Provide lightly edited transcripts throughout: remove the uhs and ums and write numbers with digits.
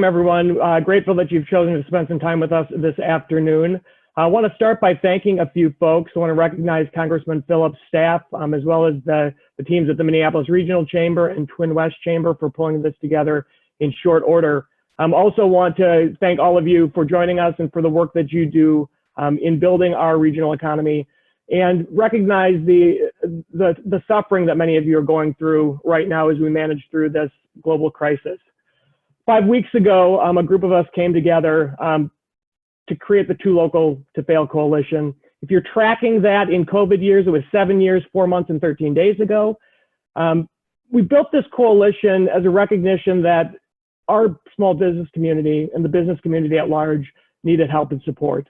Everyone. Grateful that you've chosen to spend some time with us this afternoon. I want to start by thanking a few folks. I want to recognize Congressman Phillips' staff, as well as the teams at the Minneapolis Regional Chamber and Twin West Chamber for pulling this together in short order. Also want to thank all of you for joining us and for the work that you do in building our regional economy, and recognize the suffering that many of you are going through right now as we manage through this global crisis. 5 weeks ago, a group of us came together to create the Too Local to Fail Coalition. If you're tracking that in COVID years, it was 7 years, 4 months, and 13 days ago. We built this coalition as a recognition that our small business community and the business community at large needed help and support.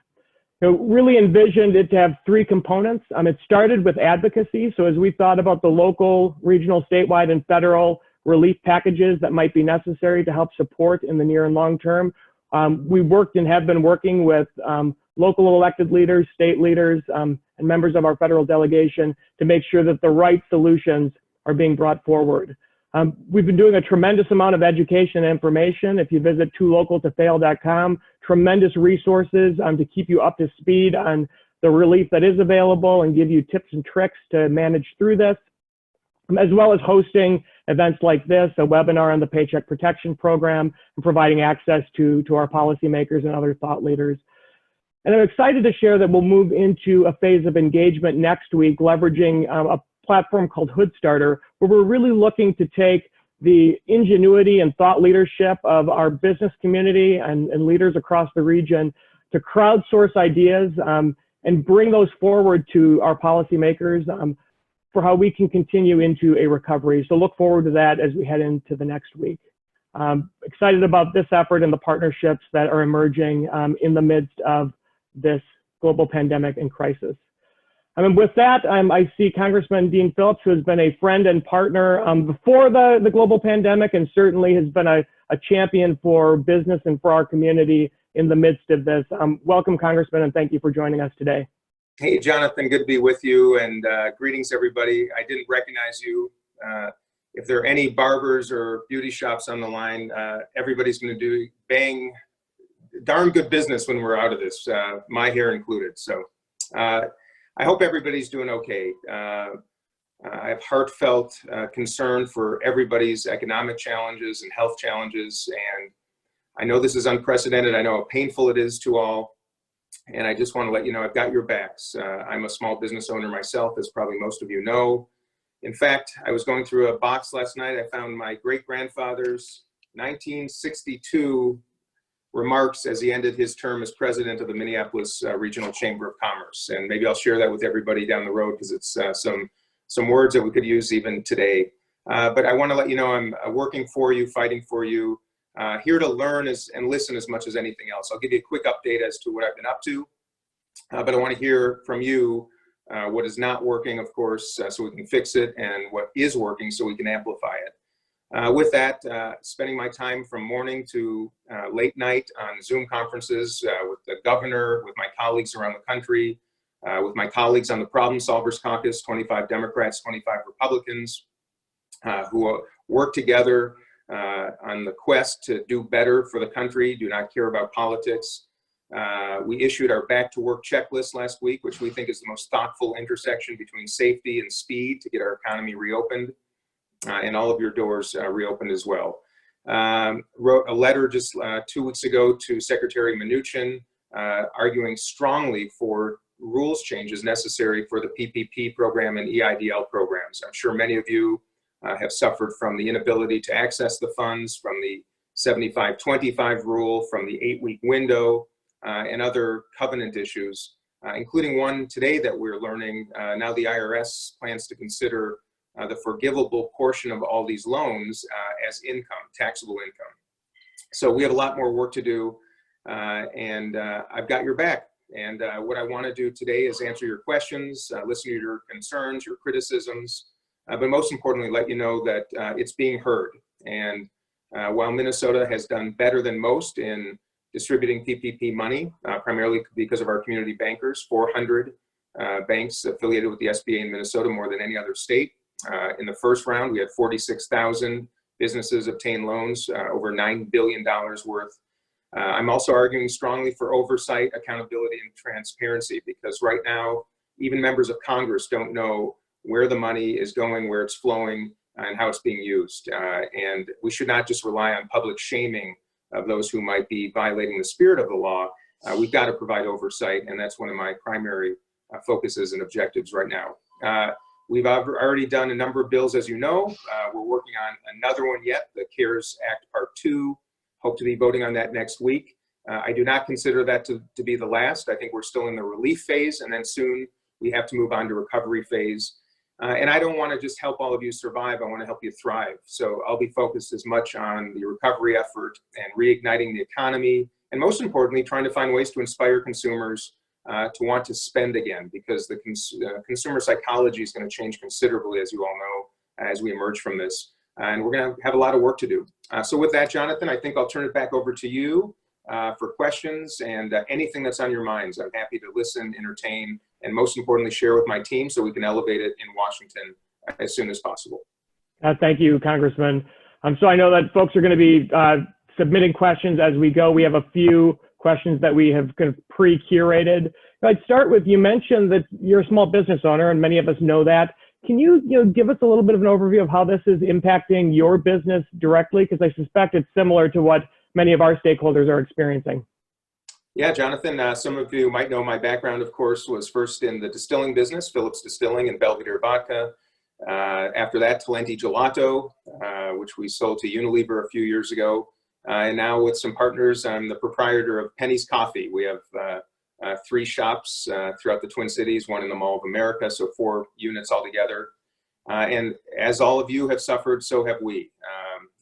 Really envisioned it to have three components. It started with advocacy. So as we thought about the local, regional, statewide, and federal relief packages that might be necessary to help support in the near and long term, we worked and have been working with local elected leaders, state leaders, and members of our federal delegation to make sure that the right solutions are being brought forward. We've been doing a tremendous amount of education and information. If you visit toolocaltofail.com, tremendous resources to keep you up to speed on the relief that is available and give you tips and tricks to manage through this, as well as hosting events like this, a webinar on the Paycheck Protection Program, and providing access to our policymakers and other thought leaders. And I'm excited to share that we'll move into a phase of engagement next week, leveraging a platform called Hoodstarter, where we're really looking to take the ingenuity and thought leadership of our business community and leaders across the region to crowdsource ideas and bring those forward to our policymakers for how we can continue into a recovery. So look forward to that as we head into the next week. Excited about this effort and the partnerships that are emerging in the midst of this global pandemic and crisis. With that, I see Congressman Dean Phillips, who has been a friend and partner before the global pandemic, and certainly has been a champion for business and for our community in the midst of this. Welcome, Congressman, and thank you for joining us today. Hey, Jonathan, good to be with you, and greetings, everybody. I didn't recognize you. If there are any barbers or beauty shops on the line, everybody's going to do darn good business when we're out of this, my hair included. So I hope everybody's doing okay. I have heartfelt concern for everybody's economic challenges and health challenges, and I know this is unprecedented. I know how painful it is to all. And I just want to let you know I've got your backs. I'm a small business owner myself, as probably most of you know. In fact, I was going through a box last night. I found my great-grandfather's 1962 remarks as he ended his term as president of the Minneapolis Regional Chamber of Commerce. And maybe I'll share that with everybody down the road, because it's some words that we could use even today. But I want to let you know I'm working for you, fighting for you. Here to learn and listen as much as anything else. I'll give you a quick update as to what I've been up to, but I want to hear from you what is not working, of course, so we can fix it, and what is working so we can amplify it. With that, spending my time from morning to late night on Zoom conferences with the governor, with my colleagues around the country, with my colleagues on the Problem Solvers Caucus, 25 Democrats, 25 Republicans, who work together on the quest to do better for the country, do not care about politics. We issued our back to work checklist last week, which we think is the most thoughtful intersection between safety and speed to get our economy reopened, and all of your doors reopened as well. Wrote a letter just 2 weeks ago to Secretary Mnuchin, arguing strongly for rules changes necessary for the PPP program and EIDL programs. I'm sure many of you have suffered from the inability to access the funds, from the 75-25 rule, from the 8-week window, and other covenant issues, including one today that we're learning. Now the IRS plans to consider the forgivable portion of all these loans as income, taxable income. So we have a lot more work to do, and I've got your back. And what I want to do today is answer your questions, listen to your concerns, your criticisms, but most importantly, let you know that it's being heard. And while Minnesota has done better than most in distributing PPP money, primarily because of our community bankers, 400 banks affiliated with the SBA in Minnesota, more than any other state. In the first round, we had 46,000 businesses obtain loans, over $9 billion worth. I'm also arguing strongly for oversight, accountability, and transparency, because right now, even members of Congress don't know where the money is going, where it's flowing, and how it's being used. And we should not just rely on public shaming of those who might be violating the spirit of the law. We've got to provide oversight, and that's one of my primary focuses and objectives right now. We've already done a number of bills, as you know. We're working on another one yet, the CARES Act Part 2. Hope to be voting on that next week. I do not consider that to be the last. I think we're still in the relief phase, and then soon we have to move on to recovery phase. And I don't want to just help all of you survive. I want to help you thrive. So I'll be focused as much on the recovery effort and reigniting the economy, and most importantly, trying to find ways to inspire consumers to want to spend again, because the consumer psychology is going to change considerably, as you all know, as we emerge from this. And we're going to have a lot of work to do. So with that, Jonathan, I think I'll turn it back over to you for questions and anything that's on your minds. I'm happy to listen, entertain, and most importantly, share with my team so we can elevate it in Washington as soon as possible. Thank you, Congressman. So I know that folks are going to be submitting questions as we go. We have a few questions that we have kind of pre-curated. I'd start with, you mentioned that you're a small business owner, and many of us know that. Can you, give us a little bit of an overview of how this is impacting your business directly? Because I suspect it's similar to what many of our stakeholders are experiencing. Yeah, Jonathan, some of you might know my background, of course, was first in the distilling business, Phillips Distilling and Belvedere Vodka. After that, Talenti Gelato, which we sold to Unilever a few years ago. And now with some partners, I'm the proprietor of Penny's Coffee. We have 3 shops throughout the Twin Cities, 1 in the Mall of America, so 4 units altogether. And as all of you have suffered, so have we.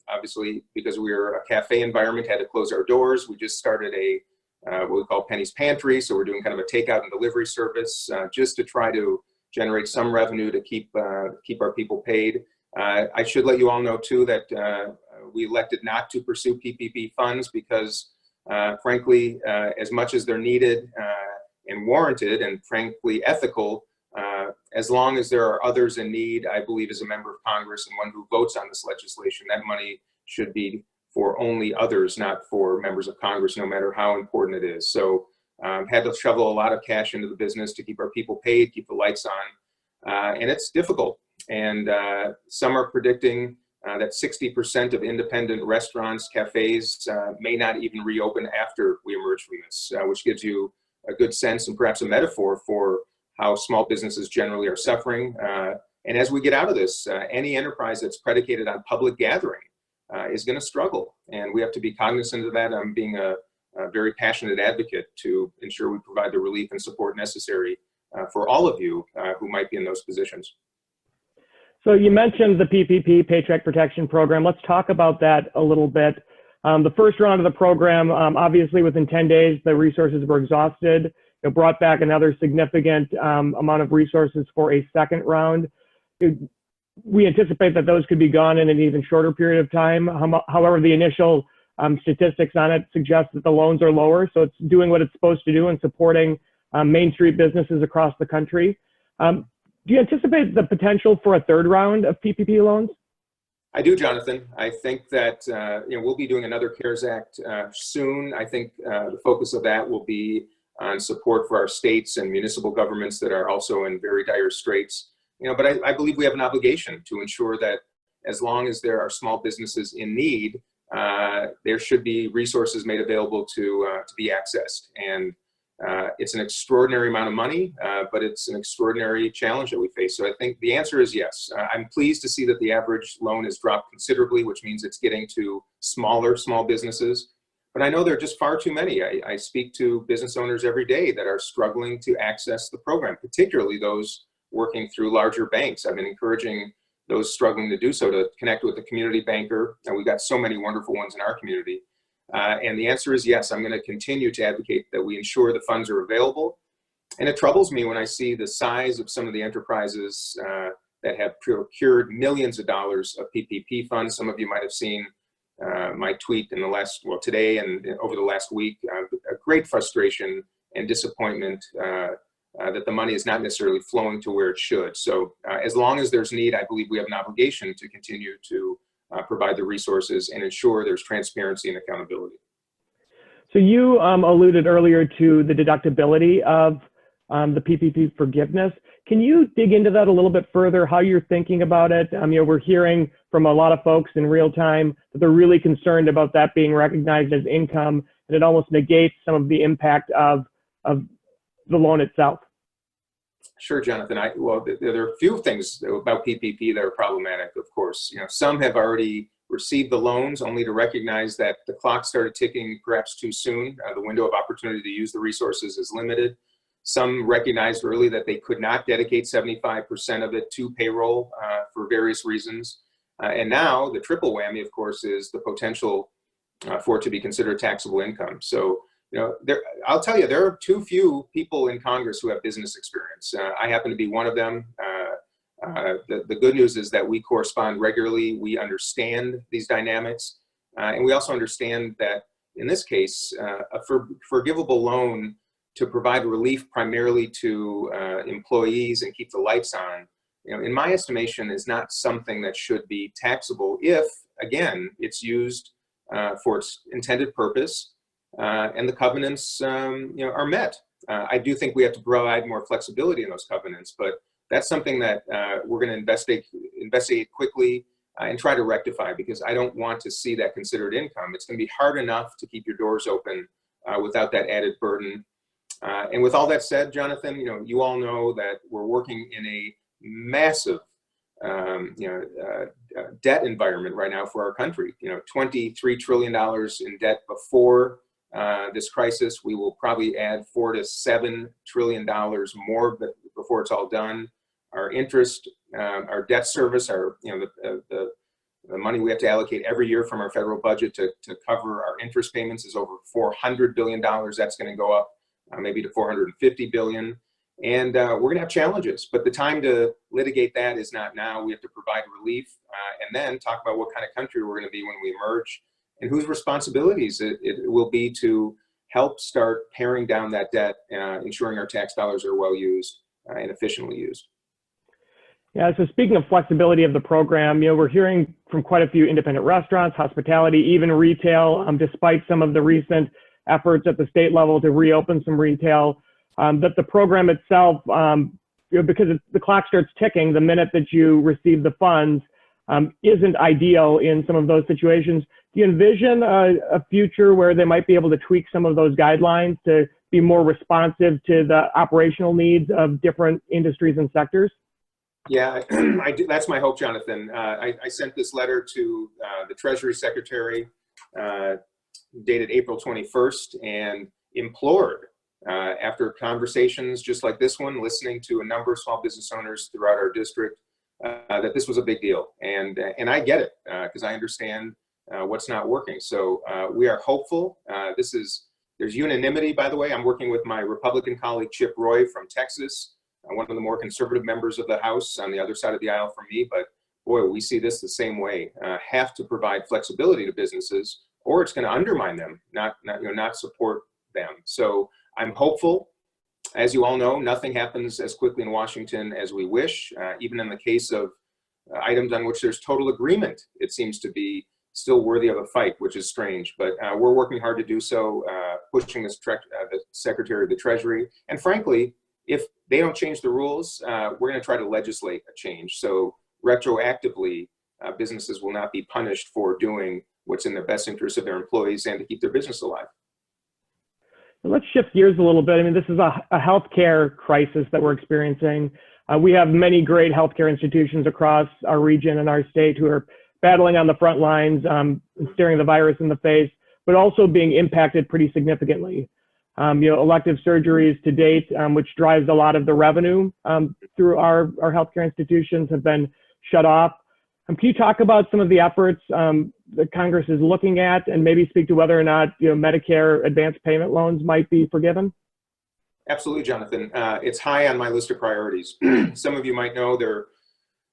Obviously, because we're a cafe environment, had to close our doors. We just started what we call Penny's Pantry, so we're doing kind of a takeout and delivery service just to try to generate some revenue to keep our people paid. I should let you all know too that we elected not to pursue PPP funds because frankly, as much as they're needed and warranted and frankly ethical, as long as there are others in need, I believe as a member of Congress and one who votes on this legislation, that money should be for only others, not for members of Congress, no matter how important it is. So had to shovel a lot of cash into the business to keep our people paid, keep the lights on, and it's difficult. And some are predicting that 60% of independent restaurants, cafes may not even reopen after we emerge from this, which gives you a good sense and perhaps a metaphor for how small businesses generally are suffering. And as we get out of this, any enterprise that's predicated on public gathering is going to struggle. And we have to be cognizant of that. I'm being a very passionate advocate to ensure we provide the relief and support necessary for all of you who might be in those positions. So you mentioned the PPP, Paycheck Protection Program. Let's talk about that a little bit. The first round of the program, obviously within 10 days, the resources were exhausted. It brought back another significant amount of resources for a second round. We anticipate that those could be gone in an even shorter period of time. However, the initial statistics on it suggest that the loans are lower, so it's doing what it's supposed to do and supporting Main Street businesses across the country. Do you anticipate the potential for a third round of PPP loans? I do, Jonathan. I think that we'll be doing another CARES Act soon. I think the focus of that will be on support for our states and municipal governments that are also in very dire straits. But I believe we have an obligation to ensure that as long as there are small businesses in need, there should be resources made available to be accessed. And it's an extraordinary amount of money, but it's an extraordinary challenge that we face. So I think the answer is yes. I'm pleased to see that the average loan has dropped considerably, which means it's getting to small businesses. But I know there are just far too many. I speak to business owners every day that are struggling to access the program, particularly those working through larger banks. I've been encouraging those struggling to do so to connect with a community banker. And we've got so many wonderful ones in our community. And the answer is yes, I'm going to continue to advocate that we ensure the funds are available. And it troubles me when I see the size of some of the enterprises that have procured millions of dollars of PPP funds. Some of you might have seen my tweet in today and over the last week, a great frustration and disappointment that the money is not necessarily flowing to where it should. So as long as there's need, I believe we have an obligation to continue to provide the resources, and ensure there's transparency and accountability. So you alluded earlier to the deductibility of the PPP forgiveness. Can you dig into that a little bit further, how you're thinking about it? We're hearing from a lot of folks in real time that they're really concerned about that being recognized as income, and it almost negates some of the impact of the loan itself. Sure, Jonathan. Well, there are a few things about PPP that are problematic, of course. Some have already received the loans only to recognize that the clock started ticking perhaps too soon. The window of opportunity to use the resources is limited. Some recognized early that they could not dedicate 75% of it to payroll for various reasons. And now the triple whammy, of course, is the potential for it to be considered taxable income. So, I'll tell you, there are too few people in Congress who have business experience. I happen to be one of them. The good news is that we correspond regularly. We understand these dynamics. And we also understand that in this case, a forgivable loan to provide relief primarily to employees and keep the lights on, in my estimation, is not something that should be taxable if, again, it's used for its intended purpose and the covenants are met. I do think we have to provide more flexibility in those covenants, but that's something that we're going to investigate quickly and try to rectify, because I don't want to see that considered income. It's going to be hard enough to keep your doors open without that added burden. And with all that said, Jonathan, you all know that we're working in a massive debt environment right now for our country. $23 trillion in debt before this crisis. We will probably add $4 to $7 trillion more before it's all done. Our interest, our debt service, the money we have to allocate every year from our federal budget to cover our interest payments is over $400 billion. That's going to go up maybe to $450 billion. And we're going to have challenges, but the time to litigate that is not now. We have to provide relief and then talk about what kind of country we're going to be when we emerge, and whose responsibilities it will be to help start paring down that debt, ensuring our tax dollars are well used and efficiently used. Yeah, so speaking of flexibility of the program, we're hearing from quite a few independent restaurants, hospitality, even retail, despite some of the recent efforts at the state level to reopen some retail, that the program itself, because the clock starts ticking the minute that you receive the funds, isn't ideal in some of those situations. Do you envision a future where they might be able to tweak some of those guidelines to be more responsive to the operational needs of different industries and sectors? Yeah, I do. That's my hope, Jonathan. I sent this letter to the Treasury Secretary dated April 21st and implored, after conversations just like this one, listening to a number of small business owners throughout our district, that this was a big deal. And I get it, because I understand what's not working. So we are hopeful. There's unanimity, by the way. I'm working with my Republican colleague, Chip Roy from Texas, one of the more conservative members of the House on the other side of the aisle from me. But boy, we see this the same way. Have to provide flexibility to businesses, or it's going to undermine them, not support them. So I'm hopeful. As you all know, nothing happens as quickly in Washington as we wish. Even in the case of items on which there's total agreement, it seems to be still worthy of a fight, which is strange. But we're working hard to do so, pushing the Secretary of the Treasury. And frankly, if they don't change the rules, we're going to try to legislate a change. So retroactively, businesses will not be punished for doing what's in the best interest of their employees and to keep their business alive. Let's shift gears a little bit. I mean, this is a healthcare crisis that we're experiencing. We have many great healthcare institutions across our region and our state who are battling on the front lines, staring the virus in the face, but also being impacted pretty significantly. Elective surgeries to date, which drives a lot of the revenue through our healthcare institutions, have been shut off. Can you talk about some of the efforts that Congress is looking at, and maybe speak to whether or not Medicare advanced payment loans might be forgiven? Absolutely, Jonathan. It's high on my list of priorities. Some of you might know there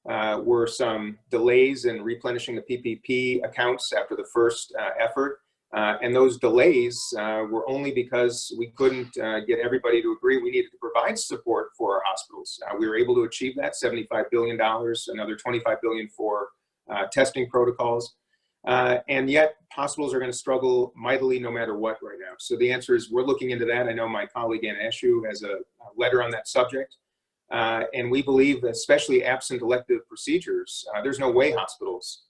were some delays in replenishing the PPP accounts after the first effort. And those delays were only because we couldn't get everybody to agree we needed to provide support for our hospitals. We were able to achieve that $75 billion, another $25 billion for testing protocols. And yet hospitals are going to struggle mightily no matter what right now. So the answer is we're looking into that. I know my colleague Ann Ashew has a letter on that subject. And we believe that especially absent elective procedures, there's no way hospitals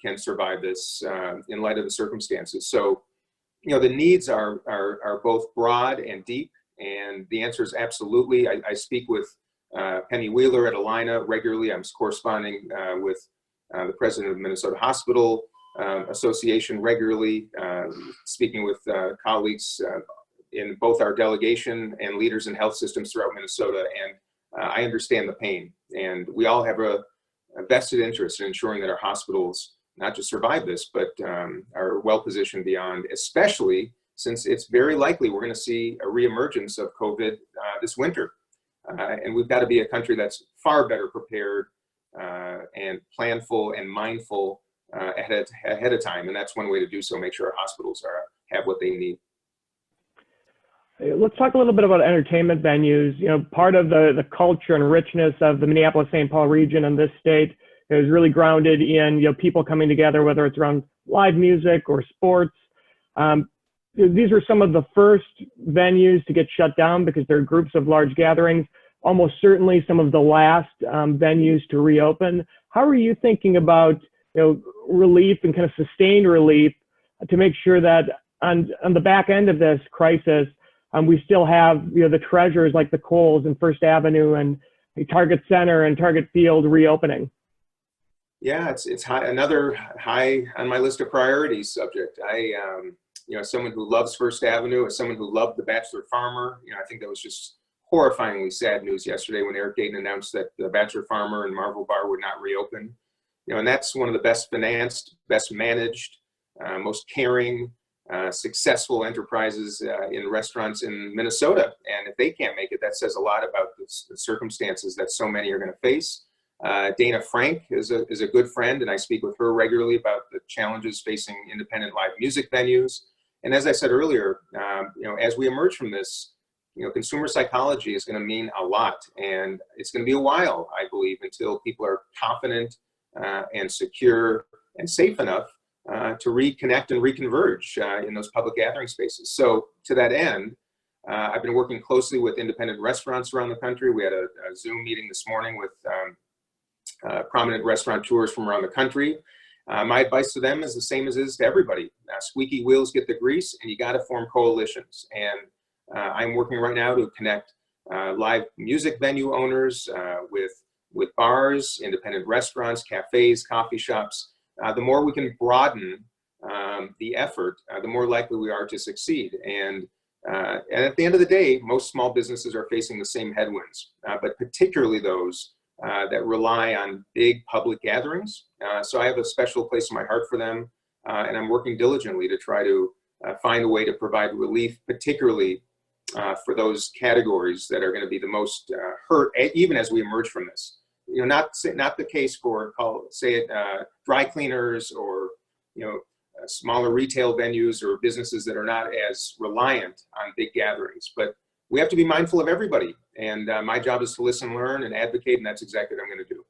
can survive this in light of the circumstances. So, you know, the needs are both broad and deep. And the answer is absolutely. I speak with Penny Wheeler at Alina regularly. I'm corresponding with the president of Minnesota Hospital Association regularly, speaking with colleagues in both our delegation and leaders in health systems throughout Minnesota. And I understand the pain. And we all have a vested interest in ensuring that our hospitals not just survive this, but are well positioned beyond, especially since it's very likely we're going to see a reemergence of COVID this winter. And we've got to be a country that's far better prepared and planful and mindful ahead of time. And that's one way to do so, make sure our hospitals have what they need. Let's talk a little bit about entertainment venues. You know, part of the culture and richness of the Minneapolis-St. Paul region and this state is really grounded in, you know, people coming together, whether it's around live music or sports. These are some of the first venues to get shut down because they're groups of large gatherings. Almost certainly some of the last venues to reopen. How are you thinking about, you know, relief and kind of sustained relief to make sure that on the back end of this crisis, we still have, you know, the treasures like the Kohl's and First Avenue and Target Center and Target Field reopening? Yeah, it's high, another high on my list of priorities subject. You know, someone who loves First Avenue, as someone who loved The Bachelor Farmer, you know, I think that was just horrifyingly sad news yesterday when Eric Dayton announced that The Bachelor Farmer and Marvel Bar would not reopen. You know, and that's one of the best financed, best managed, most caring, successful enterprises in restaurants in Minnesota. And if they can't make it, that says a lot about the circumstances that so many are going to face. Dana Frank is a good friend, and I speak with her regularly about the challenges facing independent live music venues. And as I said earlier, you know, as we emerge from this, you know, consumer psychology is going to mean a lot, and it's going to be a while, I believe, until people are confident and secure and safe enough to reconnect and reconverge in those public gathering spaces. So to that end, I've been working closely with independent restaurants around the country. We had a Zoom meeting this morning with prominent restaurateurs from around the country. My advice to them is the same as it is to everybody. Squeaky wheels get the grease, and you got to form coalitions. And I'm working right now to connect live music venue owners with bars, independent restaurants, cafes, coffee shops. The more we can broaden the effort, the more likely we are to succeed. And at the end of the day, most small businesses are facing the same headwinds, but particularly those that rely on big public gatherings. So I have a special place in my heart for them, and I'm working diligently to try to find a way to provide relief, particularly for those categories that are going to be the most hurt, even as we emerge from this. You know, not the case for, dry cleaners or, you know, smaller retail venues or businesses that are not as reliant on big gatherings, but we have to be mindful of everybody. And my job is to listen, learn, and advocate, and that's exactly what I'm going to do.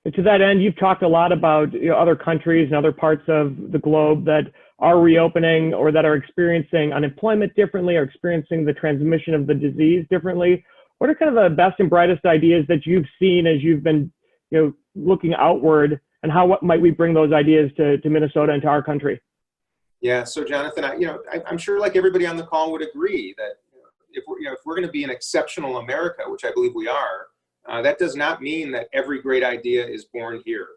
And to that end, you've talked a lot about, you know, other countries and other parts of the globe that are reopening or that are experiencing unemployment differently, or experiencing the transmission of the disease differently. What are kind of the best and brightest ideas that you've seen as you've been, you know, looking outward, and what might we bring those ideas to Minnesota and to our country? Yeah, so Jonathan, I'm sure like everybody on the call would agree that if we're going to be an exceptional America, which I believe we are, that does not mean that every great idea is born here.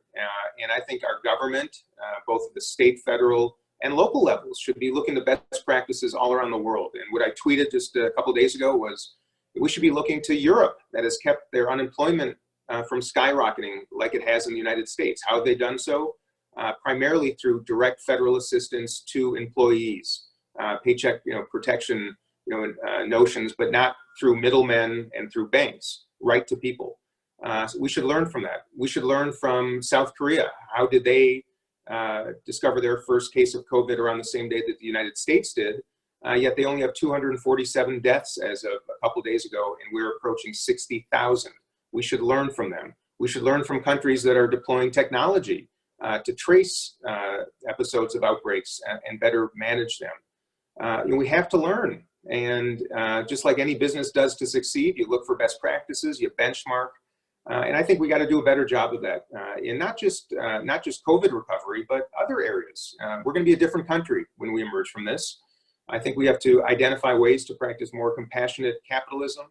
And I think our government, both at the state, federal, and local levels, should be looking to best practices all around the world. And what I tweeted just a couple of days ago was we should be looking to Europe, that has kept their unemployment from skyrocketing like it has in the United States. How have they done so? Primarily through direct federal assistance to employees, paycheck protection notions, but not through middlemen and through banks, right to people. So we should learn from that. We should learn from South Korea. How did they discover their first case of COVID around the same day that the United States did? Yet they only have 247 deaths as of a couple of days ago, and we're approaching 60,000. We should learn from them. We should learn from countries that are deploying technology to trace episodes of outbreaks and better manage them. We have to learn. And just like any business does to succeed, you look for best practices, you benchmark. And I think we got to do a better job of that in not just COVID recovery, but other areas. We're going to be a different country when we emerge from this. I think we have to identify ways to practice more compassionate capitalism,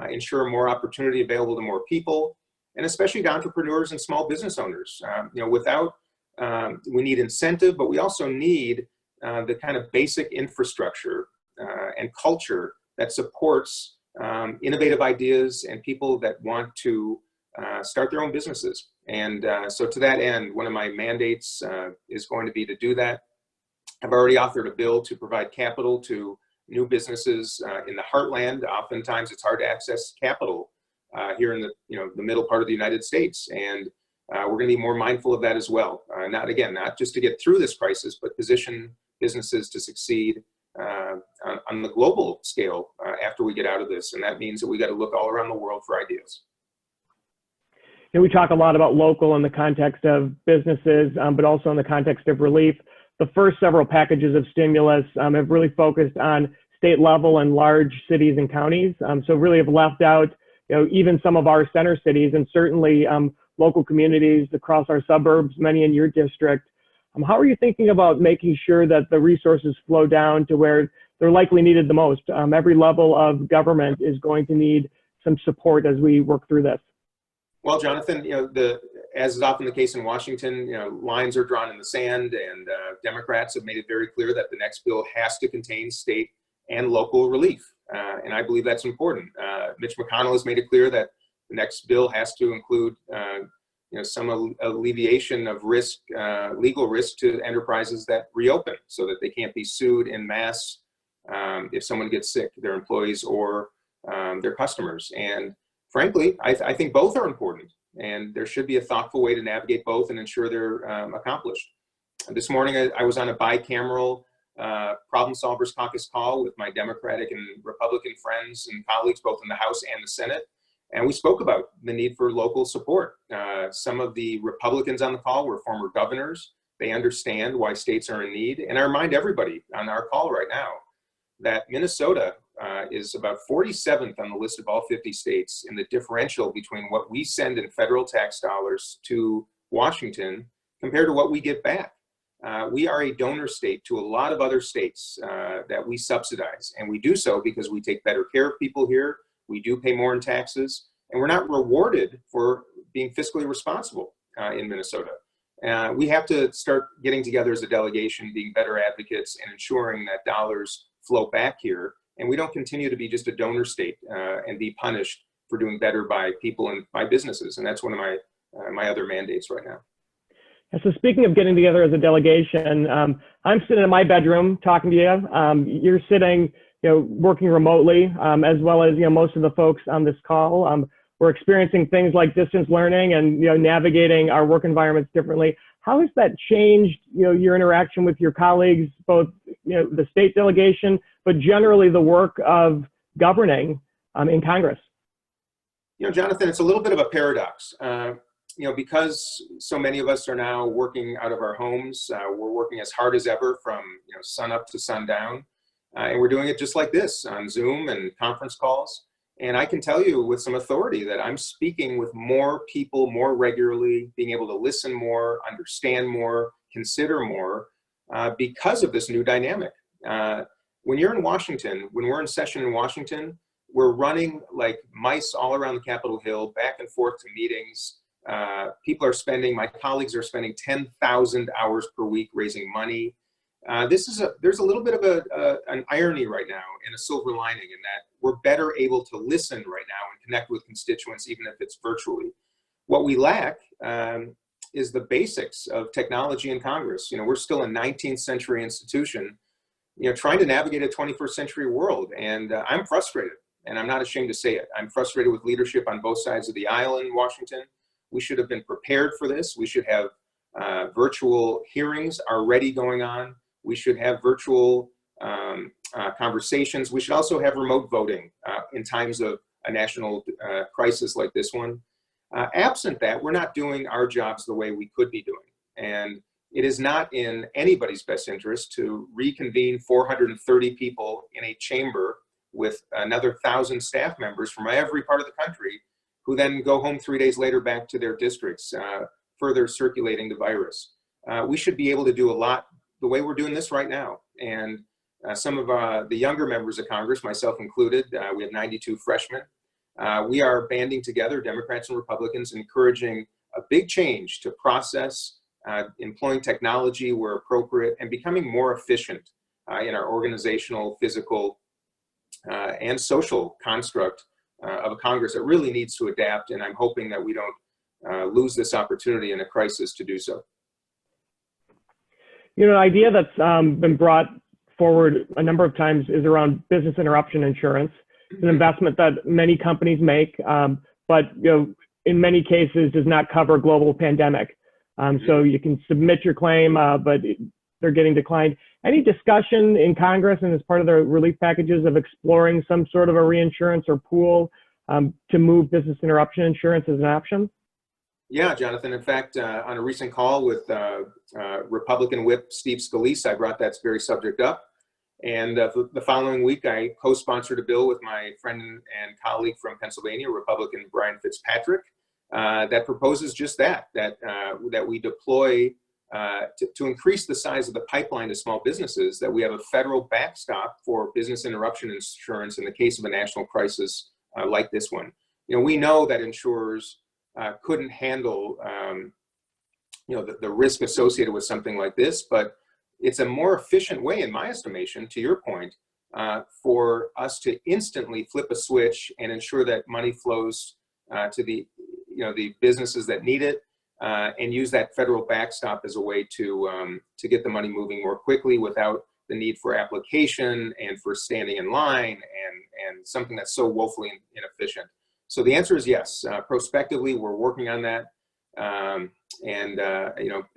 ensure more opportunity available to more people, and especially to entrepreneurs and small business owners. We need incentive, but we also need the kind of basic infrastructure and culture that supports innovative ideas and people that want to start their own businesses. And so to that end, one of my mandates is going to be to do that. I've already authored a bill to provide capital to new businesses in the heartland. Oftentimes it's hard to access capital here in the middle part of the United States. And we're going to be more mindful of that as well. Not just to get through this crisis, but position businesses to succeed on the global scale after we get out of this. And that means that we got to look all around the world for ideas. We talk a lot about local in the context of businesses, but also in the context of relief. The first several packages of stimulus have really focused on state level and large cities and counties. So really have left out, even some of our center cities and certainly local communities across our suburbs, many in your district. How are you thinking about making sure that the resources flow down to where they're likely needed the most? Every level of government is going to need some support as we work through this. Well, Jonathan, as is often the case in Washington, lines are drawn in the sand, and Democrats have made it very clear that the next bill has to contain state and local relief. And I believe that's important. Mitch McConnell has made it clear that the next bill has to include some alleviation of risk, legal risk to enterprises that reopen so that they can't be sued en masse if someone gets sick, their employees or their customers. And frankly, I think both are important, and there should be a thoughtful way to navigate both and ensure they're accomplished. This morning, I was on a bicameral Problem Solvers Caucus call with my Democratic and Republican friends and colleagues, both in the House and the Senate, and we spoke about the need for local support. Some of the Republicans on the call were former governors. They understand why states are in need, and I remind everybody on our call right now that Minnesota is about 47th on the list of all 50 states in the differential between what we send in federal tax dollars to Washington compared to what we get back. We are a donor state to a lot of other states that we subsidize, and we do so because we take better care of people here, we do pay more in taxes, and we're not rewarded for being fiscally responsible in Minnesota. We have to start getting together as a delegation, being better advocates, and ensuring that dollars flow back here, and we don't continue to be just a donor state and be punished for doing better by people and by businesses. And that's one of my other mandates right now. So speaking of getting together as a delegation, I'm sitting in my bedroom talking to you. You're sitting, working remotely, as well as most of the folks on this call. We're experiencing things like distance learning and navigating our work environments differently. How has that changed your interaction with your colleagues, both the state delegation, but generally the work of governing in Congress? Jonathan, it's a little bit of a paradox. Because so many of us are now working out of our homes, we're working as hard as ever from sun up to sundown, and we're doing it just like this on Zoom and conference calls. And I can tell you with some authority that I'm speaking with more people more regularly, being able to listen more, understand more, consider more because of this new dynamic. When you're in Washington, when we're in session in Washington, we're running like mice all around the Capitol Hill, back and forth to meetings. My colleagues are spending 10,000 hours per week raising money. There's a little bit of an irony right now and a silver lining in that we're better able to listen right now and connect with constituents, even if it's virtually. What we lack is the basics of technology in Congress. We're still a 19th century institution, trying to navigate a 21st century world. And I'm frustrated, and I'm not ashamed to say it. I'm frustrated with leadership on both sides of the aisle in Washington. We should have been prepared for this. We should have virtual hearings already going on. We should have virtual conversations. We should also have remote voting in times of a national crisis like this one. Absent that, we're not doing our jobs the way we could be doing. And it is not in anybody's best interest to reconvene 430 people in a chamber with another 1,000 staff members from every part of the country who then go home 3 days later back to their districts, further circulating the virus. We should be able to do a lot the way we're doing this right now. And some of the younger members of Congress, myself included, we have 92 freshmen. We are banding together, Democrats and Republicans, encouraging a big change to process, employing technology where appropriate, and becoming more efficient in our organizational, physical, and social construct of a Congress that really needs to adapt. And I'm hoping that we don't lose this opportunity in a crisis to do so. You know, an idea that's been brought forward a number of times is around business interruption insurance. It's an investment that many companies make, but in many cases does not cover a global pandemic. So you can submit your claim, but they're getting declined. Any discussion in Congress and as part of the relief packages of exploring some sort of a reinsurance or pool to move business interruption insurance as an option? Yeah, Jonathan. In fact, on a recent call with Republican Whip Steve Scalise, I brought that very subject up. And the following week, I co-sponsored a bill with my friend and colleague from Pennsylvania, Republican Brian Fitzpatrick, that proposes just that we deploy to increase the size of the pipeline to small businesses, that we have a federal backstop for business interruption insurance in the case of a national crisis like this one. We know that insurers couldn't handle the risk associated with something like this, but it's a more efficient way, in my estimation, to your point, for us to instantly flip a switch and ensure that money flows to the businesses that need it, and use that federal backstop as a way to get the money moving more quickly without the need for application and for standing in line and something that's so woefully inefficient. So the answer is yes. Prospectively, we're working on that,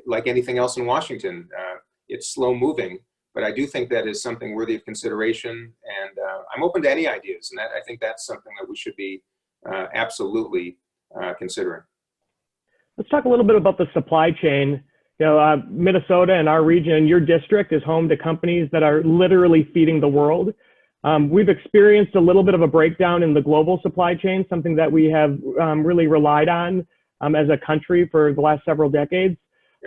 like anything else in Washington, it's slow moving, but I do think that is something worthy of consideration, and I'm open to any ideas, and I think that's something that we should be absolutely considering. Let's talk a little bit about the supply chain. Minnesota and our region, your district, is home to companies that are literally feeding the world. We've experienced a little bit of a breakdown in the global supply chain, something that we have really relied on as a country for the last several decades.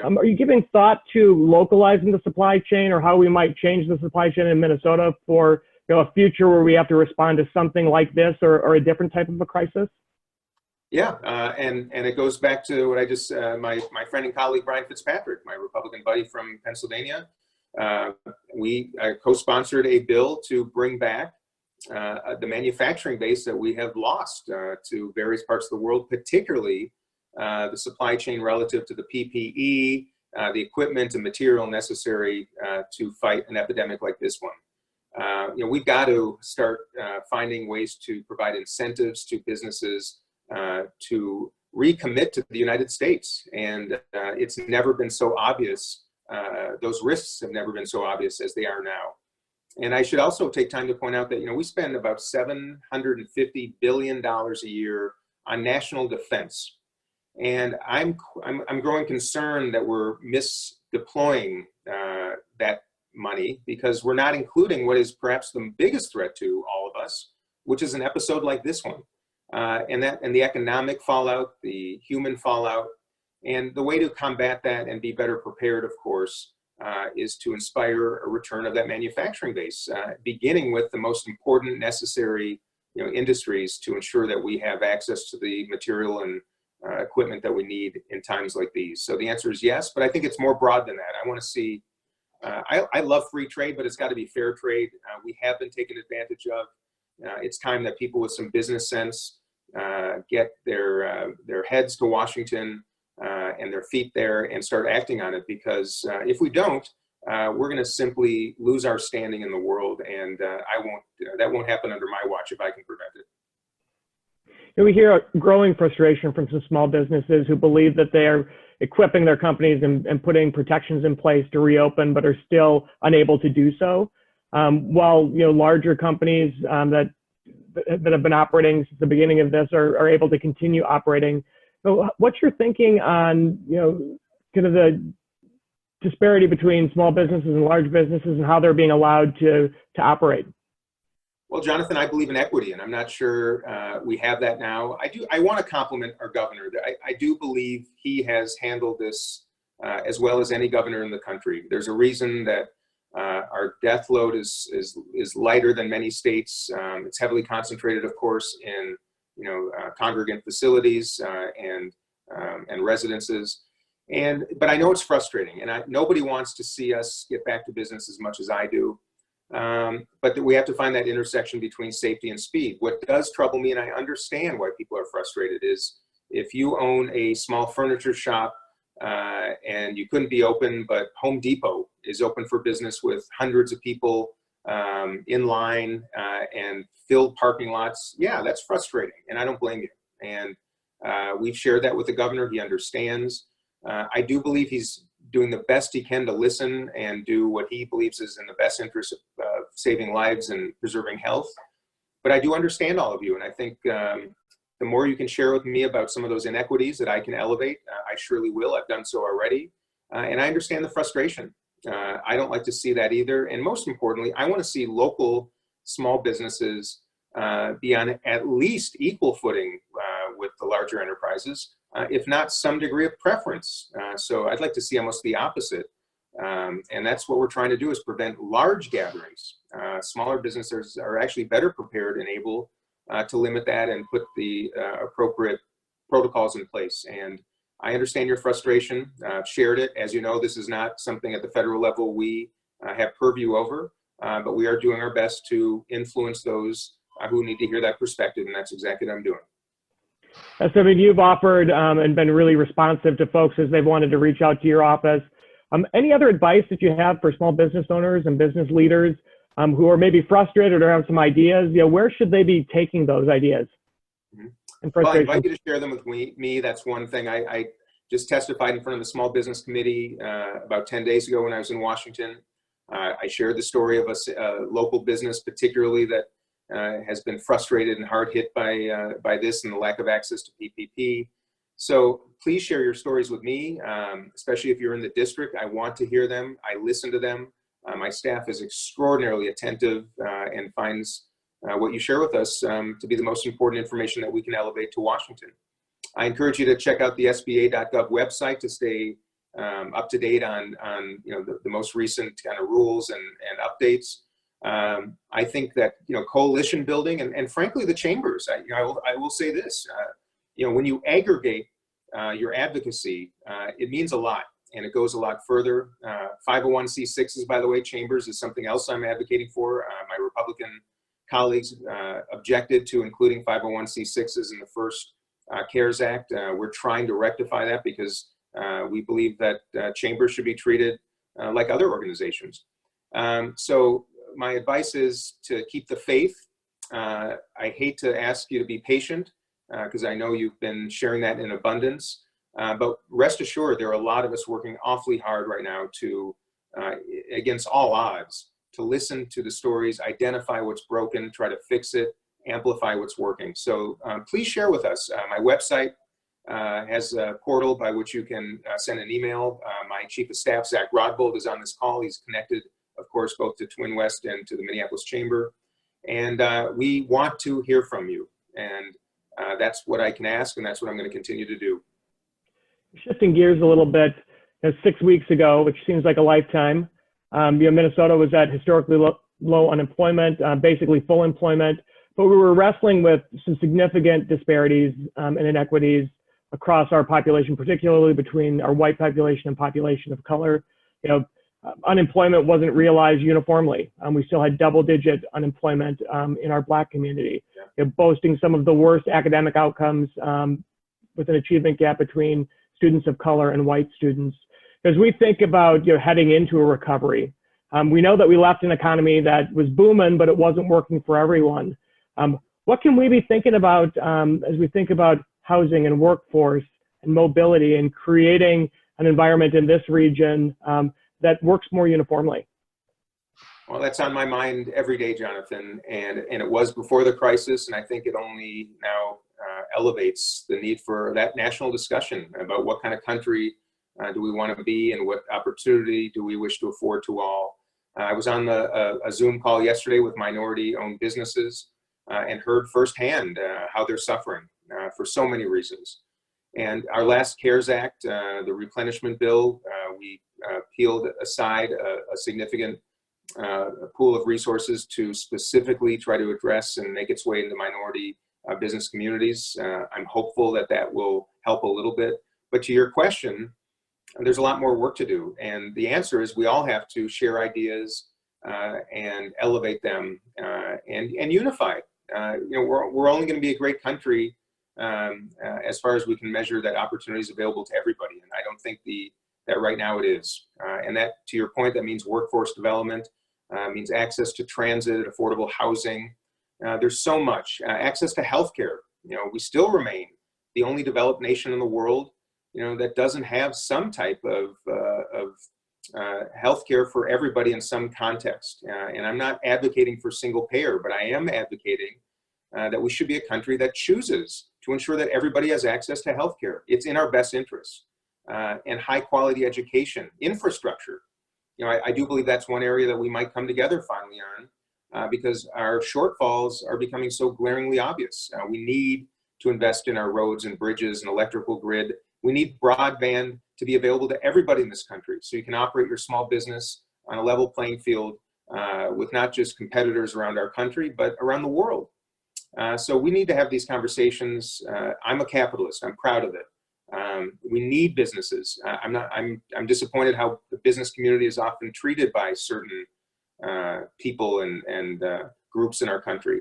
Are you giving thought to localizing the supply chain, or how we might change the supply chain in Minnesota for a future where we have to respond to something like this or a different type of a crisis? Yeah, and it goes back to what I just, my friend and colleague, Brian Fitzpatrick, my Republican buddy from Pennsylvania. We co-sponsored a bill to bring back the manufacturing base that we have lost to various parts of the world, particularly the supply chain relative to the PPE, the equipment and material necessary to fight an epidemic like this one. We've got to start finding ways to provide incentives to businesses to recommit to the United States. And it's never been so obvious. Those risks have never been so obvious as they are now. And I should also take time to point out that, we spend about $750 billion a year on national defense. And I'm growing concerned that we're misdeploying that money, because we're not including what is perhaps the biggest threat to all of us, which is an episode like this one. And the economic fallout, the human fallout. And the way to combat that and be better prepared, of course, is to inspire a return of that manufacturing base, beginning with the most important, necessary industries, to ensure that we have access to the material and equipment that we need in times like these. So the answer is yes, but I think it's more broad than that. I want to see, I love free trade, but it's got to be fair trade. We have been taken advantage of. It's time that people with some business sense get their heads to Washington and their feet there and start acting on it, because if we don't, we're going to simply lose our standing in the world, and that won't happen under my watch if I can prevent it. We hear a growing frustration from some small businesses who believe that they are equipping their companies and putting protections in place to reopen, but are still unable to do so. While larger companies that have been operating since the beginning of this are able to continue operating. So what's your thinking on, kind of the disparity between small businesses and large businesses and how they're being allowed to operate? Well, Jonathan, I believe in equity, and I'm not sure we have that now. I want to compliment our governor. I do believe he has handled this as well as any governor in the country. There's a reason that our death load is lighter than many states. It's heavily concentrated, of course, in congregant facilities and residences. But I know it's frustrating, and nobody wants to see us get back to business as much as I do. But we have to find that intersection between safety and speed. What does trouble me, and I understand why people are frustrated, is if you own a small furniture shop and you couldn't be open, but Home Depot is open for business with hundreds of people in line and filled parking lots, yeah, that's frustrating, and I don't blame you. And we've shared that with the governor. He understands. I do believe he's doing the best he can to listen and do what he believes is in the best interest of saving lives and preserving health. But I do understand all of you, and I think the more you can share with me about some of those inequities that I can elevate, I surely will. I've done so already. And I understand the frustration. I don't like to see that either. And most importantly, I want to see local small businesses be on at least equal footing with the larger enterprises, if not some degree of preference. So I'd like to see almost the opposite. And that's what we're trying to do, is prevent large gatherings. Smaller businesses are actually better prepared and able to limit that and put the appropriate protocols in place. And I understand your frustration. I've shared it. As you know, this is not something at the federal level we have purview over, but we are doing our best to influence those who need to hear that perspective, and that's exactly what I'm doing. So, I mean, you've offered and been really responsive to folks as they've wanted to reach out to your office. Any other advice that you have for small business owners and business leaders who are maybe frustrated or have some ideas? Where should they be taking those ideas? And well, I invite you to share them with me. That's one thing. I just testified in front of the Small Business Committee about 10 days ago when I was in Washington. I shared the story of a local business, particularly that has been frustrated and hard hit by this and the lack of access to PPP. So please share your stories with me, especially if you're in the district. I want to hear them. I listen to them. My staff is extraordinarily attentive and finds what you share with us to be the most important information that we can elevate to Washington. I encourage you to check out the SBA.gov website to stay up to date on the most recent kind of rules and updates. I think that coalition building and frankly the chambers. I will say this: when you aggregate your advocacy, it means a lot, and it goes a lot further. 501c6s, by the way, chambers is something else I'm advocating for. My Republican colleagues objected to including 501c6s in the first CARES Act. We're trying to rectify that because we believe that chambers should be treated like other organizations. So my advice is to keep the faith. I hate to ask you to be patient because I know you've been sharing that in abundance. But rest assured, there are a lot of us working awfully hard right now to, against all odds, to listen to the stories, identify what's broken, try to fix it, amplify what's working. So please share with us. My website has a portal by which you can send an email. My Chief of Staff, Zach Rodbold, is on this call. He's connected, of course, both to Twin West and to the Minneapolis Chamber. And we want to hear from you. And that's what I can ask, and that's what I'm going to continue to do. Shifting gears a little bit, 6 weeks ago, which seems like a lifetime, Minnesota was at historically low unemployment, basically full employment, but we were wrestling with some significant disparities and inequities across our population, particularly between our white population and population of color. Unemployment wasn't realized uniformly. We still had double-digit unemployment in our Black community, boasting some of the worst academic outcomes with an achievement gap between students of color and white students. As we think about heading into a recovery, we know that we left an economy that was booming, but it wasn't working for everyone. What can we be thinking about as we think about housing and workforce and mobility and creating an environment in this region that works more uniformly? Well, that's on my mind every day, Jonathan, and it was before the crisis, and I think it only now elevates the need for that national discussion about what kind of country do we want to be and what opportunity do we wish to afford to all. I was on a Zoom call yesterday with minority-owned businesses and heard firsthand how they're suffering for so many reasons. And our last CARES Act, the replenishment bill, we peeled aside a significant pool of resources to specifically try to address and make its way into minority business communities. I'm hopeful that that will help a little bit. But to your question, there's a lot more work to do. And the answer is we all have to share ideas and elevate them and unify. We're only going to be a great country as far as we can measure that opportunity is available to everybody. And I don't think that right now it is. And that, to your point, that means workforce development, means access to transit, affordable housing. There's so much. Access to healthcare. We still remain the only developed nation in the world, that doesn't have some type of healthcare for everybody in some context. And I'm not advocating for single payer, but I am advocating that we should be a country that chooses to ensure that everybody has access to healthcare. It's in our best interest. And high quality education, infrastructure. I do believe that's one area that we might come together finally on because our shortfalls are becoming so glaringly obvious. We need to invest in our roads and bridges and electrical grid. We need broadband to be available to everybody in this country so you can operate your small business on a level playing field with not just competitors around our country, but around the world. So we need to have these conversations. I'm a capitalist. I'm proud of it. We need businesses. I'm disappointed how the business community is often treated by certain people and groups in our country.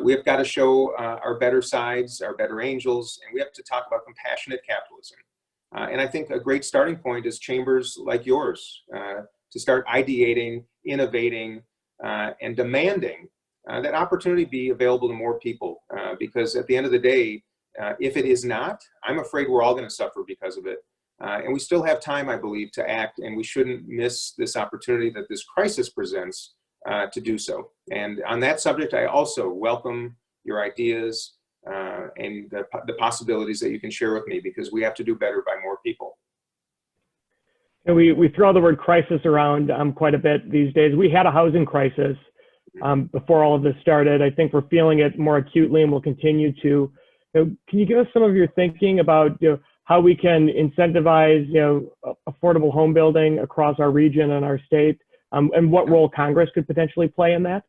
We have got to show our better sides, our better angels, and we have to talk about compassionate capitalism. And I think a great starting point is chambers like yours to start ideating, innovating, and demanding that opportunity be available to more people. Because at the end of the day, if it is not, I'm afraid we're all going to suffer because of it. And we still have time, I believe, to act, and we shouldn't miss this opportunity that this crisis presents to do so. And on that subject, I also welcome your ideas and the possibilities that you can share with me, because we have to do better by more people. And we throw the word crisis around quite a bit these days. We had a housing crisis before all of this started. I think we're feeling it more acutely and will continue to. Can you give us some of your thinking about how we can incentivize affordable home building across our region and our state, and what role Congress could potentially play in that?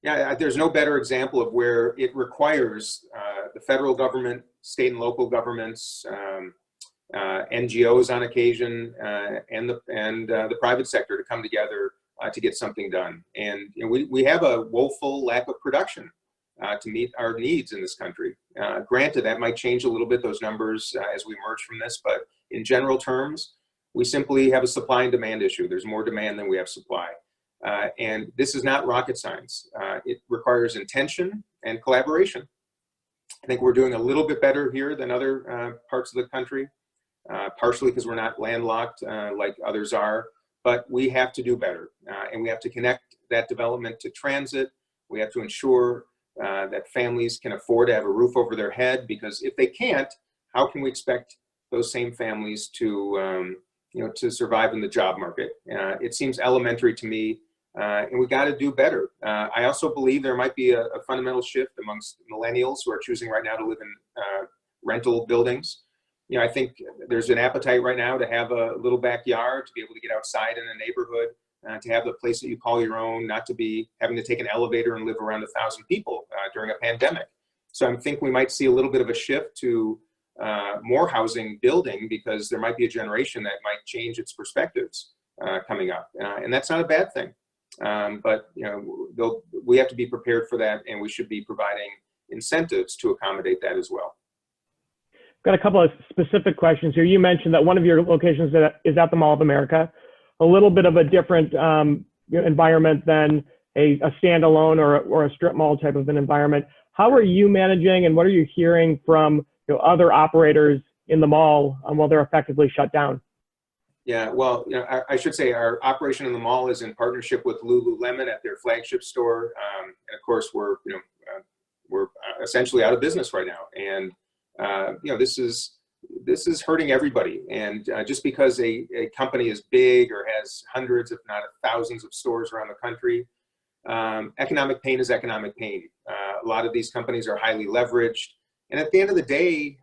Yeah, there's no better example of where it requires the federal government, state and local governments, NGOs on occasion, and the private sector to come together to get something done. And we have a woeful lack of production to meet our needs in this country. Granted, that might change a little bit, those numbers, as we emerge from this, but in general terms, we simply have a supply and demand issue. There's more demand than we have supply. And this is not rocket science. It requires intention and collaboration. I think we're doing a little bit better here than other parts of the country, partially because we're not landlocked like others are, but we have to do better. And we have to connect that development to transit. We have to ensure that families can afford to have a roof over their head, because if they can't, how can we expect those same families to to survive in the job market? It seems elementary to me, and we got to do better. I also believe there might be a fundamental shift amongst millennials who are choosing right now to live in rental buildings. I think there's an appetite right now to have a little backyard, to be able to get outside in a neighborhood, to have the place that you call your own, not to be having to take an elevator and live around 1,000 people during a pandemic. So I think we might see a little bit of a shift to more housing building, because there might be a generation that might change its perspectives coming up. And that's not a bad thing. But we have to be prepared for that, and we should be providing incentives to accommodate that as well. Got a couple of specific questions here. You mentioned that one of your locations is at the Mall of America, a little bit of a different environment than a standalone or a strip mall type of an environment. How are you managing, and what are you hearing from other operators in the mall while they're effectively shut down? Yeah, well, I should say our operation in the mall is in partnership with Lululemon at their flagship store, and of course we're essentially out of business right now, This is hurting everybody. And just because a company is big or has hundreds, if not thousands of stores around the country, economic pain is economic pain. A lot of these companies are highly leveraged. And at the end of the day,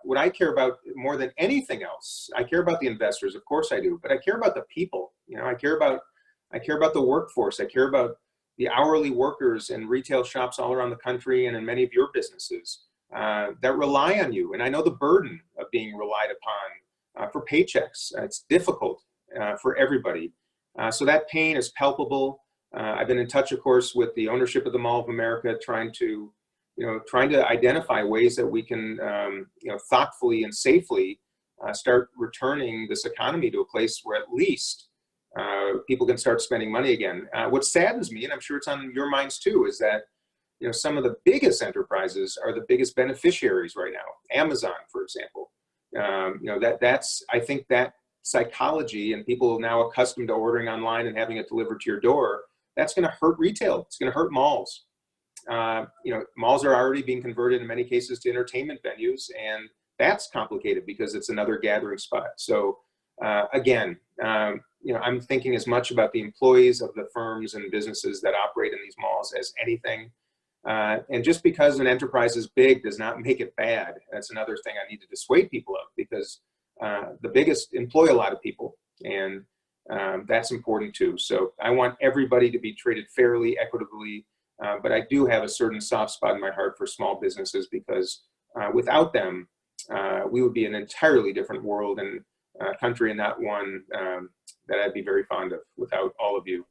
what I care about more than anything else, I care about the investors, of course I do, but I care about the people. I care about the workforce. I care about the hourly workers in retail shops all around the country and in many of your businesses that rely on you. And I know the burden of being relied upon for paychecks. It's difficult for everybody. So that pain is palpable. I've been in touch, of course, with the ownership of the Mall of America, trying to identify ways that we can, thoughtfully and safely start returning this economy to a place where at least people can start spending money again. What saddens me, and I'm sure it's on your minds too, is that some of the biggest enterprises are the biggest beneficiaries right now. Amazon, for example. I think that psychology and people now accustomed to ordering online and having it delivered to your door, that's going to hurt retail. It's going to hurt malls. Malls are already being converted in many cases to entertainment venues, and that's complicated because it's another gathering spot. So again, I'm thinking as much about the employees of the firms and businesses that operate in these malls as anything. And just because an enterprise is big does not make it bad. That's another thing I need to dissuade people of, because the biggest employ a lot of people, and that's important too. So I want everybody to be treated fairly, equitably, but I do have a certain soft spot in my heart for small businesses, because without them, we would be an entirely different world and country, and not one that I'd be very fond of without all of you.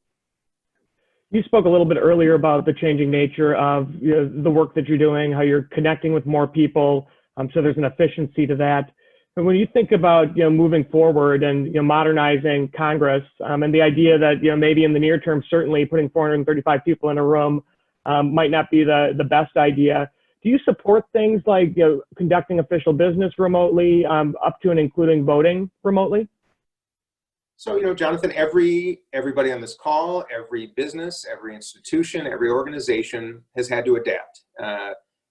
You spoke a little bit earlier about the changing nature of the work that you're doing, how you're connecting with more people, so there's an efficiency to that. And when you think about moving forward and modernizing Congress, and the idea that maybe in the near term, certainly putting 435 people in a room might not be the best idea. Do you support things like conducting official business remotely, up to and including voting remotely? So, Jonathan, everybody on this call, every business, every institution, every organization has had to adapt.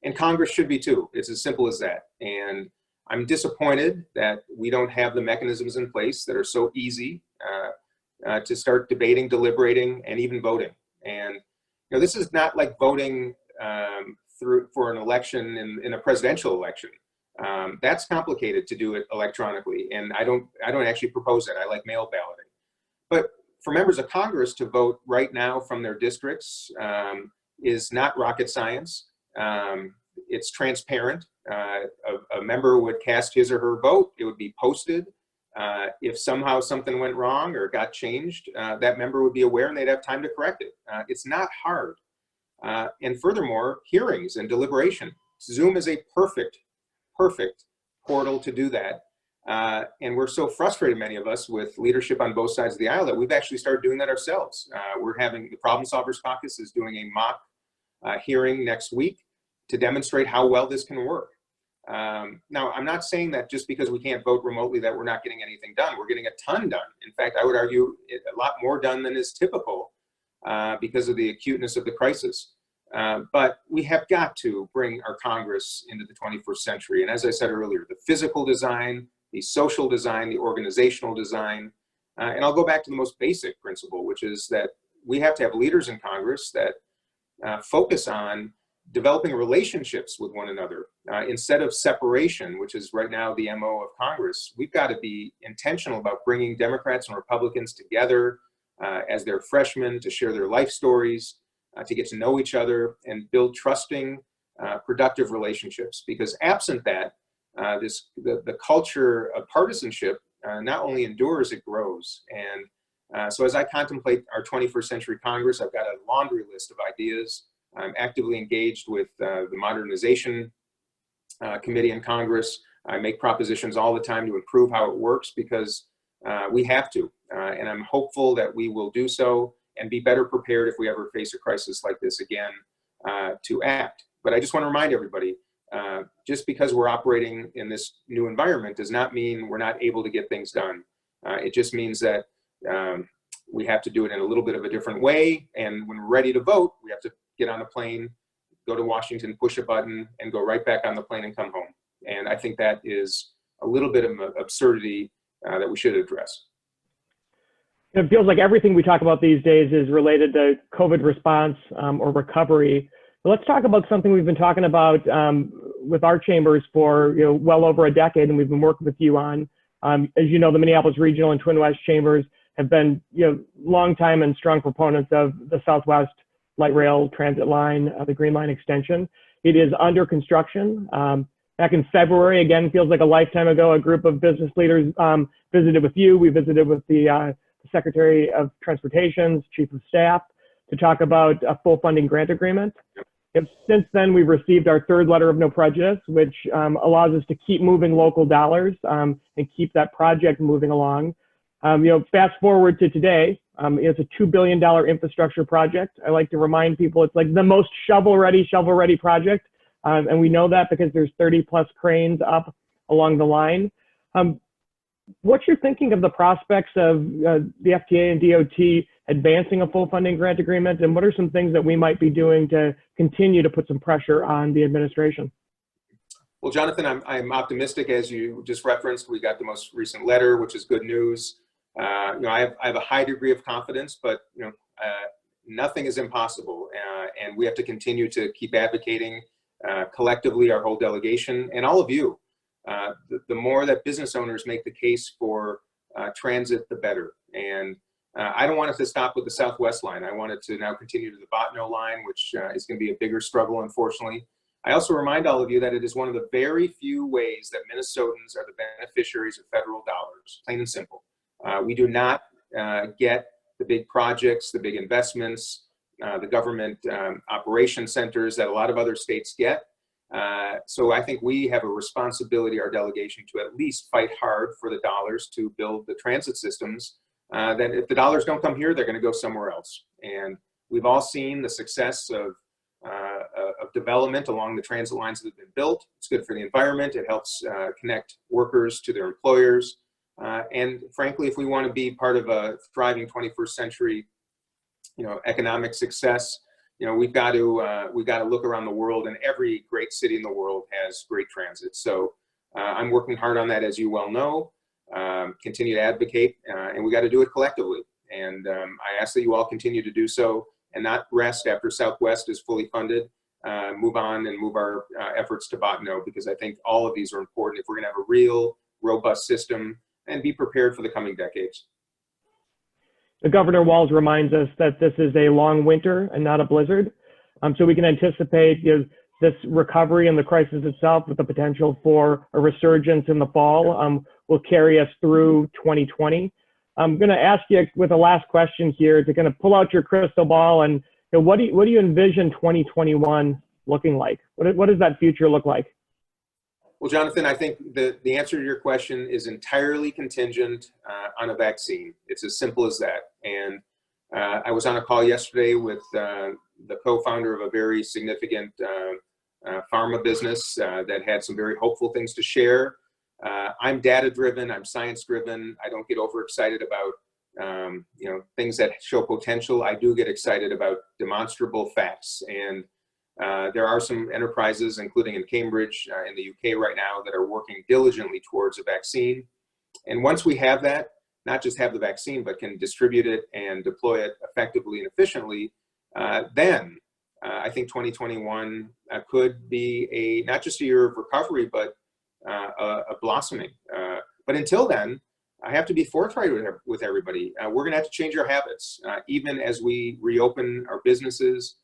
And Congress should be too. It's as simple as that. And I'm disappointed that we don't have the mechanisms in place that are so easy to start debating, deliberating, and even voting. And this is not like voting for an election in a presidential election. That's complicated to do it electronically, and I don't actually propose that. I like mail balloting. But for members of Congress to vote right now from their districts is not rocket science. It's transparent. A member would cast his or her vote. It would be posted. If somehow something went wrong or got changed, that member would be aware and they'd have time to correct it. It's not hard. And furthermore, hearings and deliberation. Zoom is a perfect portal to do that. And we're so frustrated, many of us, with leadership on both sides of the aisle, that we've actually started doing that ourselves. We're having the Problem Solvers Caucus is doing a mock hearing next week to demonstrate how well this can work. Now, I'm not saying that just because we can't vote remotely that we're not getting anything done. We're getting a ton done. In fact, I would argue a lot more done than is typical because of the acuteness of the crisis. But we have got to bring our Congress into the 21st century. And as I said earlier, the physical design, the social design, the organizational design. And I'll go back to the most basic principle, which is that we have to have leaders in Congress that focus on developing relationships with one another instead of separation, which is right now the MO of Congress. We've got to be intentional about bringing Democrats and Republicans together as their freshmen to share their life stories, to get to know each other and build trusting, productive relationships. Because absent that, the culture of partisanship not only endures, it grows. And so as I contemplate our 21st century Congress, I've got a laundry list of ideas. I'm actively engaged with the Modernization Committee in Congress. I make propositions all the time to improve how it works, because we have to. And I'm hopeful that we will do so and be better prepared if we ever face a crisis like this again to act. But I just want to remind everybody, just because we're operating in this new environment does not mean we're not able to get things done. It just means that we have to do it in a little bit of a different way. And when we're ready to vote, we have to get on a plane, go to Washington, push a button, and go right back on the plane and come home. And I think that is a little bit of an absurdity that we should address. It feels like everything we talk about these days is related to COVID response or recovery. But let's talk about something we've been talking about with our chambers for well over a decade, and we've been working with you on. As you know, the Minneapolis Regional and Twin West Chambers have been long time and strong proponents of the Southwest Light Rail Transit Line, the Green Line extension. It is under construction. Back in February, again, feels like a lifetime ago, a group of business leaders visited with you. We visited with the Secretary of Transportation's Chief of Staff to talk about a full funding grant agreement. And since then, we've received our third letter of no prejudice, which allows us to keep moving local dollars and keep that project moving along. Fast forward to today, it's a $2 billion infrastructure project. I like to remind people it's like the most shovel-ready project. And we know that because there's 30+ cranes up along the line. What's your thinking of the prospects of the FTA and DOT advancing a full funding grant agreement? And what are some things that we might be doing to continue to put some pressure on the administration? Well, Jonathan, I'm optimistic, as you just referenced. We got the most recent letter, which is good news. I have a high degree of confidence, but nothing is impossible, and we have to continue to keep advocating collectively, our whole delegation, and all of you. The more that business owners make the case for transit, the better. And I don't want it to stop with the Southwest line. I want it to now continue to the Botno line, which is going to be a bigger struggle, unfortunately. I also remind all of you that it is one of the very few ways that Minnesotans are the beneficiaries of federal dollars, plain and simple. We do not get the big projects, the big investments, the government operation centers that a lot of other states get. So I think we have a responsibility, our delegation, to at least fight hard for the dollars to build the transit systems. That if the dollars don't come here, they're going to go somewhere else. And we've all seen the success of development along the transit lines that have been built. It's good for the environment. It helps connect workers to their employers. And frankly, if we want to be part of a thriving 21st century, economic success, we've got to look around the world, and every great city in the world has great transit. So I'm working hard on that, as you well know. Continue to advocate, and we got to do it collectively. And I ask that you all continue to do so and not rest after Southwest is fully funded. Move on and move our efforts to Botno, because I think all of these are important if we're going to have a real robust system and be prepared for the coming decades. The Governor Walz reminds us that this is a long winter and not a blizzard. So we can anticipate this recovery and the crisis itself, with the potential for a resurgence in the fall, will carry us through 2020. I'm going to ask you with a last question here to kind of pull out your crystal ball, and what do you envision 2021 looking like? What does that future look like? Well, Jonathan, I think the answer to your question is entirely contingent on a vaccine. It's as simple as that. And I was on a call yesterday with the co-founder of a very significant pharma business that had some very hopeful things to share. I'm data-driven. I'm science-driven. I don't get overexcited about things that show potential. I do get excited about demonstrable facts. And there are some enterprises, including in Cambridge in the UK right now, that are working diligently towards a vaccine. And once we have that, not just have the vaccine, but can distribute it and deploy it effectively and efficiently, then I think 2021 could be not just a year of recovery, but a blossoming. But until then, I have to be forthright with everybody. We're going to have to change our habits, even as we reopen our businesses.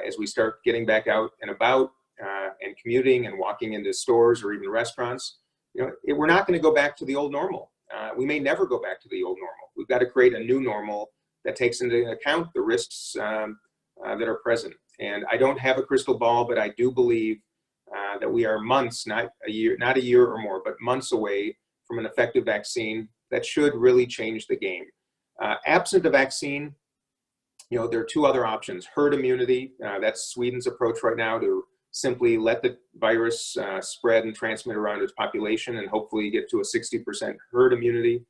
As we start getting back out and about and commuting and walking into stores or even restaurants, we're not going to go back to the old normal. We may never go back to the old normal. We've got to create a new normal that takes into account the risks that are present. And I don't have a crystal ball, but I do believe that we are months, not a year or more, but months away from an effective vaccine that should really change the game. Absent a vaccine, there are two other options. Herd immunity, that's Sweden's approach right now, to simply let the virus spread and transmit around its population and hopefully get to a 60% herd immunity.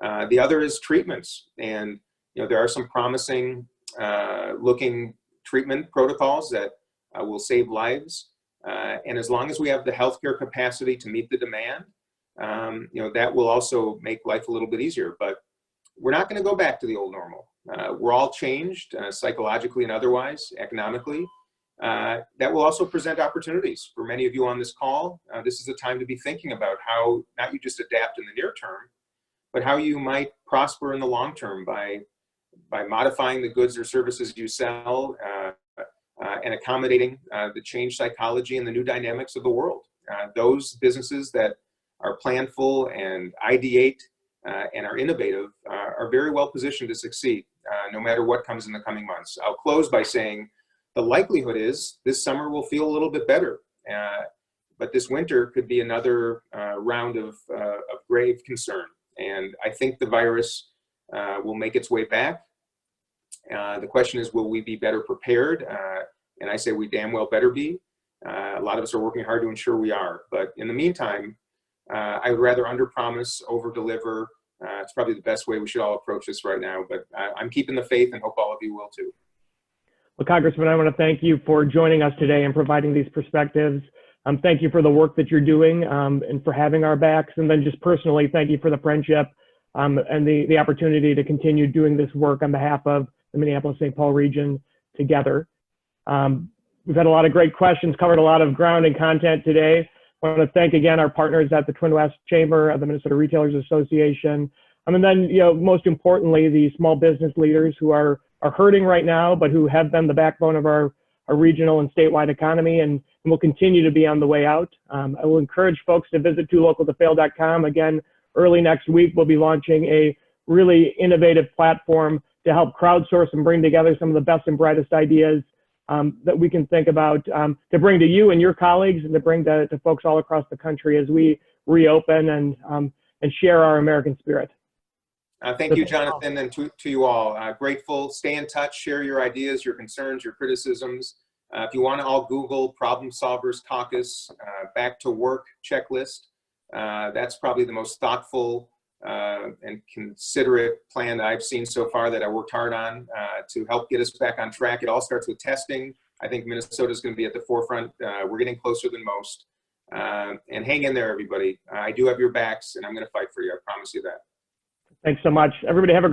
The other is treatments. And there are some promising looking treatment protocols that will save lives. And as long as we have the healthcare capacity to meet the demand, that will also make life a little bit easier. But we're not going to go back to the old normal. We're all changed psychologically and otherwise, economically. That will also present opportunities for many of you on this call. This is a time to be thinking about how not you just adapt in the near term, but how you might prosper in the long term by modifying the goods or services you sell and accommodating the change psychology and the new dynamics of the world. Those businesses that are planful and ideate and are innovative are very well positioned to succeed, no matter what comes in the coming months. I'll close by saying the likelihood is this summer will feel a little bit better, but this winter could be another round of grave concern. And I think the virus will make its way back. The question is, will we be better prepared? And I say we damn well better be. A lot of us are working hard to ensure we are. But in the meantime, I would rather under-promise, over-deliver. It's probably the best way we should all approach this right now. But I'm keeping the faith, and hope all of you will too. Well, Congressman, I want to thank you for joining us today and providing these perspectives. Thank you for the work that you're doing and for having our backs. And then just personally, thank you for the friendship and the opportunity to continue doing this work on behalf of the Minneapolis-St. Paul region together. We've had a lot of great questions, covered a lot of ground and content today. I want to thank again our partners at the Twin West Chamber, the Minnesota Retailers Association, and then, most importantly, the small business leaders who are hurting right now, but who have been the backbone of our regional and statewide economy and will continue to be on the way out. I will encourage folks to visit toolocaltofail.com. Again, early next week, we'll be launching a really innovative platform to help crowdsource and bring together some of the best and brightest ideas that we can think about to bring to you and your colleagues and to bring to folks all across the country as we reopen and share our American spirit. Thank you, Jonathan, and to you all. Grateful. Stay in touch. Share your ideas, your concerns, your criticisms. If you want to all Google Problem Solvers Caucus Back to Work checklist, that's probably the most thoughtful and considerate plan that I've seen so far that I worked hard on to help get us back on track. It all starts with testing. I think Minnesota is going to be at the forefront. We're getting closer than most. And hang in there, everybody. I do have your backs, and I'm going to fight for you. I promise you that. Thanks so much. Everybody have a great